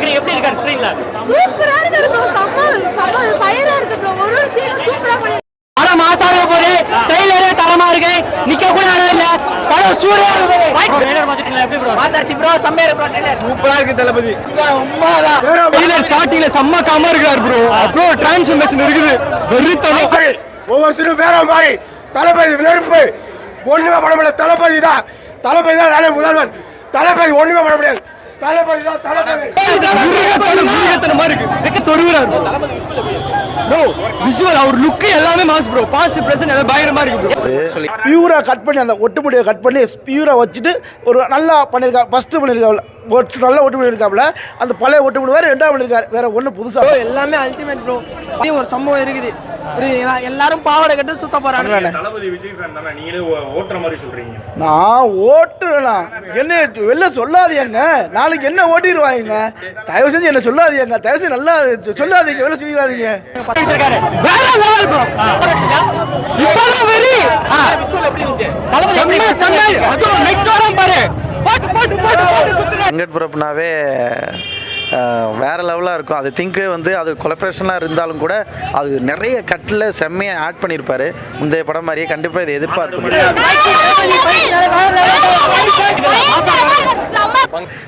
பாக்குறீங்க? எப்படி இருக்காரு ஸ்கிரீன்ல? சூப்பரா இருக்கு ப்ரோ. செம்ம ஃபயரா இருக்கு ப்ரோ. ஒரு சீன் சூப்பரா பண்ணி படம் மாசாக போகுது. ட்ரெய்லரே தரமா இருக்கு. நிக்க கூட இடம் இல்ல. படம் சூப்பரா இருக்கு. ட்ரெய்லர் பாத்துட்டீங்களா? எப்படி ப்ரோ? பாத்தாச்சு ப்ரோ. செம்ம இருக்கு ப்ரோ. ட்ரெய்லர் சூப்பரா இருக்கு தளபதி. உம்மாதான். ட்ரெய்லர் ஸ்டார்டிங்ல செம்ம காமா இருக்காரு ப்ரோ. அப்புறம் டிரான்ஸ்ஃபர்மேஷன் இருக்குது. வெறித்தனம். ஒவ்வொரு சீனும் வேற மாதிரி. தளபதி நெருப்பு ஒண்ணுமே பண்ண முடியாது. தளபதி தான் நாளை முதல்வன். தளபதி ஒண்ணுமே பண்ண முடியாது. தளபதி தான் தளபதி. முருகத்தனமா இருக்கு. சொருகுறாரு ப்ரோ. விஷுவல் அவர் லுக் எல்லாமே மாஸ் ப்ரோ. பாஸ்ட் பிரசன்ட் எல்லாம் பயங்கரமா இருக்கு ப்ரோ. பியூரா கட் பண்ணி அந்த ஒட்டுமுடியை கட் பண்ணி பியூரா வச்சுட்டு ஒரு நல்லா பண்ணியிருக்கா. ஃபர்ஸ்ட் பண்ணியிருக்காப்ல நல்லா ஒட்டு பண்ணியிருக்காப்ல. அந்த பழைய ஒட்டு பண்ணி வேற ரெண்டாவது பண்ணியிருக்காரு. வேற ஒன்றும் புதுசாக எல்லாமே அல்டிமேட் ப்ரோ. ஒரு சம்பவம் இருக்குது. எல்லாரும் பாவாடை கட்டு சுத்த போறாங்க. தளபதி விஜய் ஃபேன் தானே, நீங்களே ஓட்டுற மாதிரி சொல்றீங்க. நான் ஓட்டுறேண்ணா. என்ன வெளில சொல்லாதீங்க. நாளைக்கு என்ன ஓட்டிடுவாங்க. தயவு செஞ்சு என்ன சொல்லாதீங்க. தயவு செஞ்சு நல்லா சொல்லாதீங்க. வெளில சொல்லிடாதீங்க. வேற லெவல் ப்ரோ. இப்பதான் வெரி. அதுவும் நெக்ஸ்ட் வாரம் பாரு. வெங்கட் பிரபுனாவே வேற லெவலாக இருக்கும். அது திங்கு வந்து அது கொலப்ரேஷனாக இருந்தாலும் கூட அது நிறைய கட்டில் செம்மையாக ஆட் பண்ணியிருப்பாரு. முந்தைய படம் மாதிரியே கண்டிப்பாக இதை எதிர்பார்க்க முடியாது.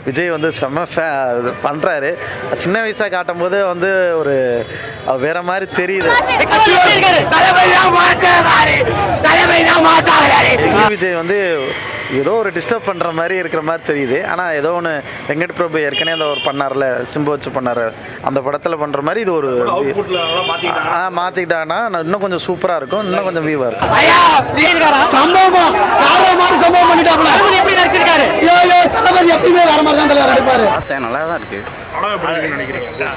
விஜய் வந்து செம்ம பண்ணுறாரு. சின்ன வயசாக காட்டும் போது வந்து ஒரு வேற மாதிரி தெரியுது. விஜய் வந்து ஏதோ ஒரு டிஸ்டர்ப் பண்ணுற மாதிரி இருக்கிற மாதிரி தெரியுது. ஆனால் ஏதோ ஒன்று வெங்கட் பிரபு ஏற்கனவே அந்த ஒரு பண்ணார்ல சிம்பு வச்சு பண்ணார் அந்த படத்தில் பண்ணுற மாதிரி இது ஒரு மாற்றிக்கிட்டாங்கன்னா இன்னும் கொஞ்சம் சூப்பராக இருக்கும். இன்னும் கொஞ்சம் வியூவாக இருக்கும். சம்பவம் பண்ணிட்டாப்ல. தளபதி எப்பயுமே வேற மாதிரி தான் தலைவர் நடிப்பாரு. நல்லா தான் இருக்கு.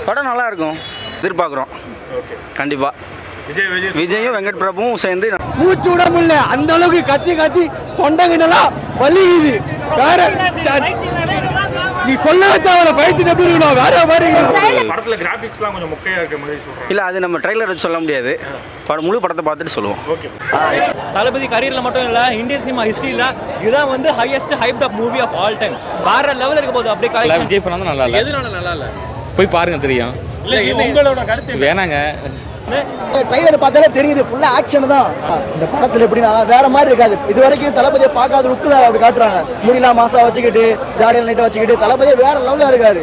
படம் நல்லா இருக்கும். எதிர்பார்க்குறோம் கண்டிப்பாக. விஜயும் வெங்கட் பிரபுவும் சேர்ந்து மூச்சு விட முடியல. அந்த அளவுக்கு கத்தி கத்தி தொண்டங்கெல்லாம் வலிக்குது. வேற நீ சொல்லவே தேவையில்ல. ஃபைட் எப்படி இருக்கணும் வேற மாதிரி. படத்துல கிராபிக்ஸ்லாம் கொஞ்சம் முக்கையா இருக்க மாதிரி சொல்றேன். இல்லை அது நம்ம ட்ரெய்லர் வச்சு சொல்ல முடியாது. முழு படத்தை பார்த்துட்டு சொல்லுவோம். ஓகே. தளபதி கரியர்ல மட்டும் இல்ல, இந்தியன் சினிமா ஹிஸ்டரியில இதுதான் வந்து highest hyped up movie of all time. வேற லெவல் இருக்க போகுது. அப்படியே காலை விஜய் ஃபேன் தான் நல்லா இல்ல. எதுனால நல்லா இல்ல போய் பாருங்க தெரியும். உங்களோட கருத்து வேணாங்க. ட்ரைலர் பார்த்தாலே தெரியுது. ஃபுல்லா ஆக்ஷன் தான். இந்த படத்துல எப்படின்னா வேற மாதிரி இருக்காது. இது வரைக்கும் தளபதியை பார்க்காத லுக்கில் அப்படி காட்டுறாங்க. முடியலாம் மாசா வச்சுக்கிட்டு ஜாடியல் நைட்டை வச்சுக்கிட்டு தளபதியை வேற லெவலில் இருக்காரு.